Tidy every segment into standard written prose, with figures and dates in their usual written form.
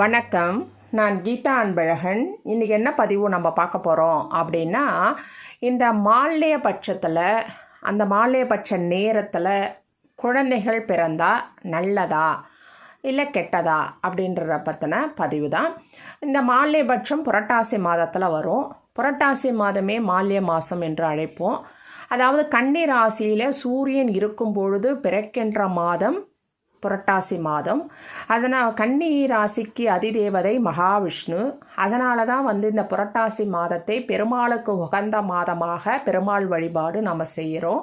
வணக்கம். நான் கீதா அன்பழகன். இன்றைக்கி என்ன பதிவு நம்ம பார்க்க போகிறோம் அப்படின்னா, இந்த மால்ய பட்சத்தில், அந்த மால்யபட்ச நேரத்தில் குழந்தைகள் பிறந்தா நல்லதா இல்லை கெட்டதா அப்படின்றத பற்றின பதிவு தான். இந்த மால்யபட்சம் புரட்டாசி மாதத்தில் வரும். புரட்டாசி மாதமே மால்ய மாதம் என்று அழைப்போம். அதாவது கன்னி ராசியில் சூரியன் இருக்கும் பொழுது பிறக்கின்ற மாதம் புரட்டாசி மாதம். அதனால் கன்னி ராசிக்கு அதிதேவதை மகாவிஷ்ணு. அதனால தான் இந்த புரட்டாசி மாதத்தை பெருமாளுக்கு உகந்த மாதமாக பெருமாள் வழிபாடு நம்ம செய்கிறோம்.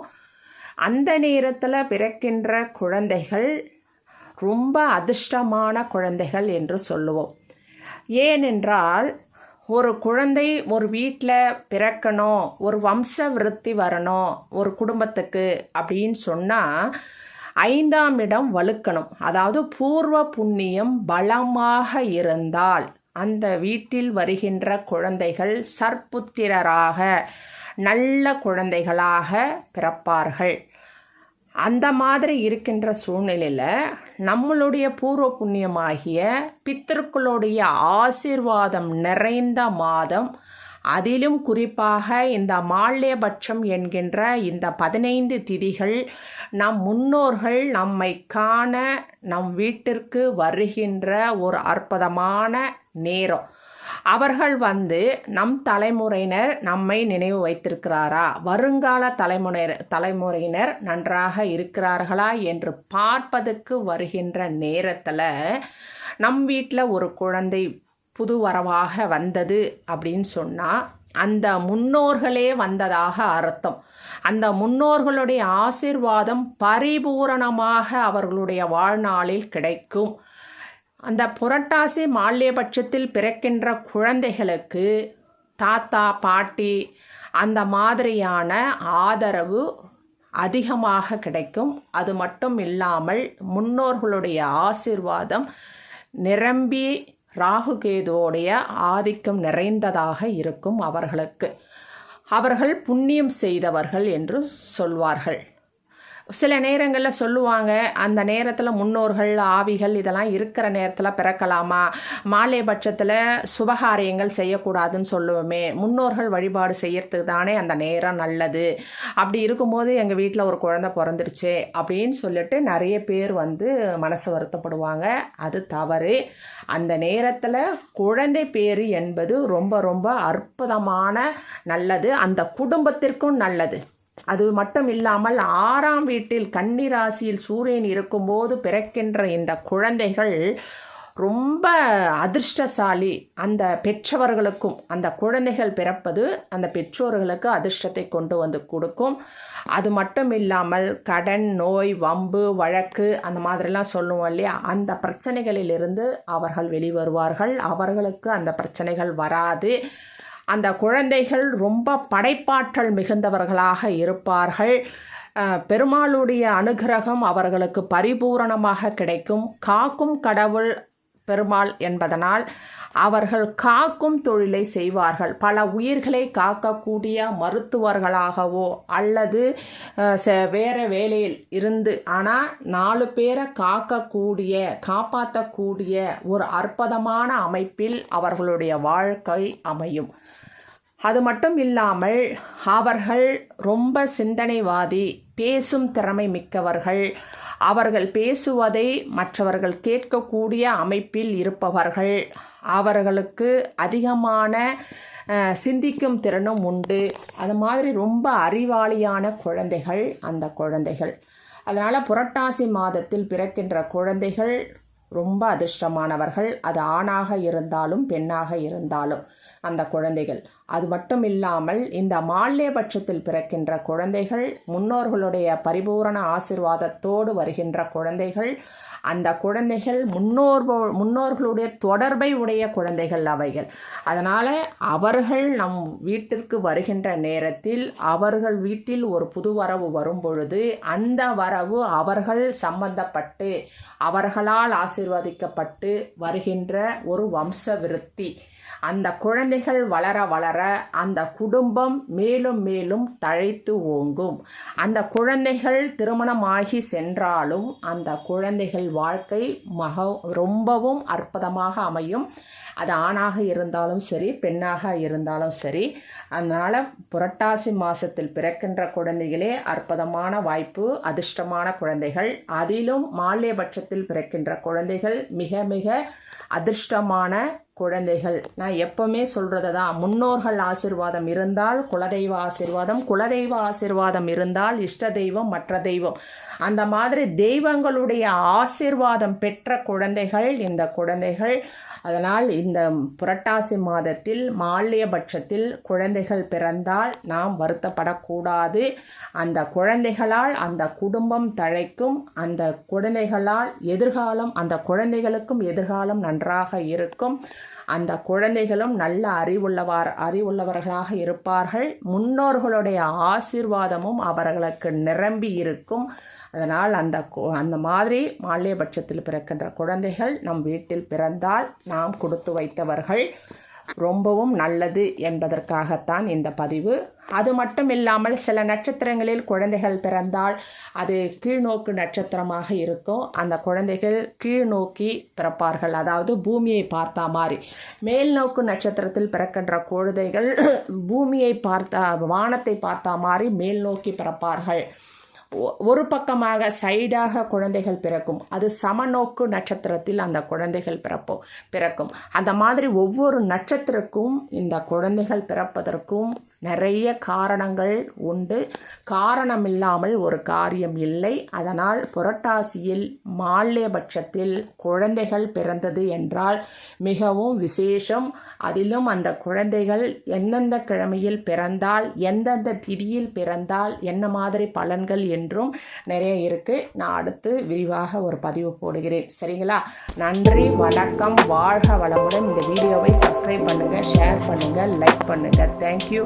அந்த நேரத்தில் பிறக்கின்ற குழந்தைகள் ரொம்ப அதிர்ஷ்டமான குழந்தைகள் என்று சொல்லுவோம். ஏனென்றால் ஒரு குழந்தை ஒரு வீட்டில் பிறக்கணும், ஒரு வம்ச விருத்தி வரணும் ஒரு குடும்பத்துக்கு அப்படின்னு சொன்னால் 5ஆம் இடம் வலுக்கணும். அதாவது பூர்வ புண்ணியம் பலமாக இருந்தால் அந்த வீட்டில் வருகின்ற குழந்தைகள் சற்புத்திரராக நல்ல குழந்தைகளாக பிறப்பார்கள். அந்த மாதிரி இருக்கின்ற சூழ்நிலையில் நம்மளுடைய பூர்வ புண்ணியமாகிய பித்தர்களுடைய ஆசீர்வாதம் நிறைந்த மாதம், அதிலும் குறிப்பாக இந்த மால்யபட்சம் என்கின்ற இந்த 15 திதிகள் நம் முன்னோர்கள் நம்மை காண நம் வீட்டிற்கு வருகின்ற ஒரு அற்புதமான நேரம். அவர்கள் நம் தலைமுறையினர் நம்மை நினைவு வைத்திருக்கிறாரா, வருங்கால தலைமுறையினர் நன்றாக இருக்கிறார்களா என்று பார்ப்பதற்கு வருகின்ற நேரத்தில் நம் வீட்டில் ஒரு குழந்தை புது வரவாக வந்தது அப்படின்னு சொன்னால் அந்த முன்னோர்களே வந்ததாக அர்த்தம். அந்த முன்னோர்களுடைய ஆசீர்வாதம் பரிபூரணமாக அவர்களுடைய வாழ்நாளில் கிடைக்கும். அந்த புரட்டாசி மால்யபட்சத்தில் பிறக்கின்ற குழந்தைகளுக்கு தாத்தா பாட்டி அந்த மாதிரியான ஆதரவு அதிகமாக கிடைக்கும். அது மட்டும் இல்லாமல் முன்னோர்களுடைய ஆசீர்வாதம் நிரம்பி ராகுகேதுவோடைய ஆதிக்கம் நிறைந்ததாக இருக்கும். அவர்கள் புண்ணியம் செய்தவர்கள் என்று சொல்வார்கள். சில நேரங்களில் சொல்லுவாங்க, அந்த நேரத்தில் முன்னோர்கள் ஆவிகள் இதெல்லாம் இருக்கிற நேரத்தில் பிறக்கலாமா, மால்யபட்சத்தில் சுபகாரியங்கள் செய்யக்கூடாதுன்னு சொல்லுவோமே, முன்னோர்கள் வழிபாடு செய்யறதுக்கு தானே அந்த நேரம் நல்லது. அப்படி இருக்கும்போது எங்கள் வீட்டில் ஒரு குழந்தை பிறந்துருச்சு அப்படின்னு சொல்லிட்டு நிறைய பேர் மனசு வருத்தப்படுவாங்க. அது தவறு. அந்த நேரத்தில் குழந்தை பேரு என்பது ரொம்ப ரொம்ப அற்புதமான நல்லது, அந்த குடும்பத்திற்கும் நல்லது. அது மட்டும் இல்லாமல் 6ஆம் வீட்டில் கன்னி ராசியில் சூரியன் இருக்கும்போது பிறக்கின்ற இந்த குழந்தைகள் ரொம்ப அதிர்ஷ்டசாலி. அந்த பெற்றவர்களுக்கும் அந்த குழந்தைகள் பிறப்பது அந்த பெற்றோர்களுக்கு அதிர்ஷ்டத்தை கொண்டு கொடுக்கும். அது மட்டும் இல்லாமல் கடன், நோய், வம்பு, வழக்கு அந்த மாதிரிலாம் சொல்லுவோம் இல்லையா, அந்த பிரச்சனைகளிலிருந்து அவர்கள் வெளிவருவார்கள். அவர்களுக்கு அந்த பிரச்சனைகள் வராது. அந்த குழந்தைகள் ரொம்ப படைப்பாற்றல் மிகுந்தவர்களாக இருப்பார்கள். பெருமாளுடைய அனுகிரகம் அவர்களுக்கு பரிபூரணமாக கிடைக்கும். காக்கும் கடவுள் பெருமாள் என்பதனால் அவர்கள் காக்கும் தொழிலை செய்வார்கள். பல உயிர்களை காக்கக்கூடிய மருத்துவர்களாகவோ அல்லது வேற வேலையில் இருந்து ஆனால் 4 பேரை காப்பாற்றக்கூடிய ஒரு அற்புதமான அமைப்பில் அவர்களுடைய வாழ்க்கை அமையும். அது மட்டும் இல்லாமல் அவர்கள் ரொம்ப சிந்தனைவாதி, பேசும் திறமை மிக்கவர்கள். அவர்கள் பேசுவதை மற்றவர்கள் கேட்கக்கூடிய அமைப்பில் இருப்பவர்கள். அவர்களுக்கு அதிகமான சிந்திக்கும் திறனும் உண்டு. அது மாதிரி ரொம்ப அறிவாளியான குழந்தைகள் அந்த குழந்தைகள். அதனால் புரட்டாசி மாதத்தில் பிறக்கின்ற குழந்தைகள் ரொம்ப அதிர்ஷ்டமானவர்கள். அது ஆணாக இருந்தாலும் பெண்ணாக இருந்தாலும் அந்த குழந்தைகள். அது மட்டும் இல்லாமல் இந்த மால்யபட்சத்தில் பிறக்கின்ற குழந்தைகள் முன்னோர்களுடைய பரிபூரண ஆசீர்வாதத்தோடு வருகின்ற குழந்தைகள். அந்த குழந்தைகள் முன்னோர்களுடைய தொடர்பை உடைய குழந்தைகள் அவைகள். அதனால் அவர்கள் நம் வீட்டிற்கு வருகின்ற நேரத்தில் அவர்கள் வீட்டில் ஒரு புது வரவு வரும் பொழுது அந்த வரவு அவர்கள் சம்பந்தப்பட்டு அவர்களால் ஆசீர்வதிக்கப்பட்டு வருகின்ற ஒரு வம்ச விருத்தி. அந்த குழந்தைகள் வளர வளர வர அந்த குடும்பம் மேலும் மேலும் தழைத்து ஓங்கும். அந்த குழந்தைகள் திருமணமாகி சென்றாலும் அந்த குழந்தைகள் வாழ்க்கை ரொம்பவும் அற்புதமாக அமையும். அது ஆணாக இருந்தாலும் சரி, பெண்ணாக இருந்தாலும் சரி. அதனால் புரட்டாசி மாதத்தில் பிறக்கின்ற குழந்தைகளே அற்புதமான வாய்ப்பு, அதிர்ஷ்டமான குழந்தைகள். அதிலும் மால்யபட்சத்தில் பிறக்கின்ற குழந்தைகள் மிக மிக அதிர்ஷ்டமான குழந்தைகள். நான் எப்பவுமே சொல்கிறது தான், முன்னோர்கள் ஆசீர்வாதம் இருந்தால் குலதெய்வ ஆசீர்வாதம், குலதெய்வ ஆசீர்வாதம் இருந்தால் இஷ்ட தெய்வம், மற்ற தெய்வம். அந்த மாதிரி தெய்வங்களுடைய ஆசீர்வாதம் பெற்ற குழந்தைகள் இந்த குழந்தைகள். அதனால் இந்த புரட்டாசி மாதத்தில் மால்யபட்சத்தில் குழந்தைகள் பிறந்தால் நாம் வருத்தப்படக்கூடாது. அந்த குழந்தைகளால் அந்த குடும்பம் தழைக்கும். அந்த குழந்தைகளால் எதிர்காலம், அந்த குழந்தைகளுக்கும் எதிர்காலம் நன்றாக இருக்கும். அந்த குழந்தைகளும் நல்ல அறிவுள்ளவர்களாக இருப்பார்கள். முன்னோர்களுடைய ஆசீர்வாதமும் அவர்களுக்கு நிரம்பி இருக்கும். அதனால் அந்த மாதிரி மால்யபட்சத்தில் பிறக்கின்ற குழந்தைகள் நம் வீட்டில் பிறந்தால் நாம் கொடுத்து வைத்தவர்கள். ரொம்பவும் நல்லது என்பதற்காகத்தான் இந்த பதிவு. அது மட்டும் இல்லாமல் சில நட்சத்திரங்களில் குழந்தைகள் பிறந்தால் அது கீழ்நோக்கு நட்சத்திரமாக இருக்கும். அந்த குழந்தைகள் கீழ் நோக்கி பிறப்பார்கள், அதாவது பூமியை பார்த்தா மாதிரி. மேல் நோக்கு நட்சத்திரத்தில் பிறக்கின்ற குழந்தைகள் பூமியை வானத்தை பார்த்தா மாதிரி மேல் நோக்கி பிறப்பார்கள். ஒரு பக்கமாக சைடாக குழந்தைகள் பிறக்கும். அது சமநோக்கு நட்சத்திரத்தில் அந்த குழந்தைகள் பிறக்கும். அந்த மாதிரி ஒவ்வொரு நட்சத்திரக்கும் இந்த குழந்தைகள் பிறப்பதற்கும் நிறைய காரணங்கள் உண்டு. காரணம் இல்லாமல் ஒரு காரியம் இல்லை. அதனால் புரட்டாசியில் மால்யபட்சத்தில் குழந்தைகள் பிறந்தது என்றால் மிகவும் விசேஷம். அதிலும் அந்த குழந்தைகள் எந்தெந்த கிழமையில் பிறந்தால், எந்தெந்த திதியில் பிறந்தால் என்ன மாதிரி பலன்கள் என்றும் நிறைய இருக்கு. நான் அடுத்து விரிவாக ஒரு பதிவு போடுகிறேன். சரிங்களா? நன்றி, வணக்கம், வாழ்க வளமுடன். இந்த வீடியோவை சப்ஸ்கிரைப் பண்ணுங்க, ஷேர் பண்ணுங்க, லைக் பண்ணுங்க. தேங்க்யூ.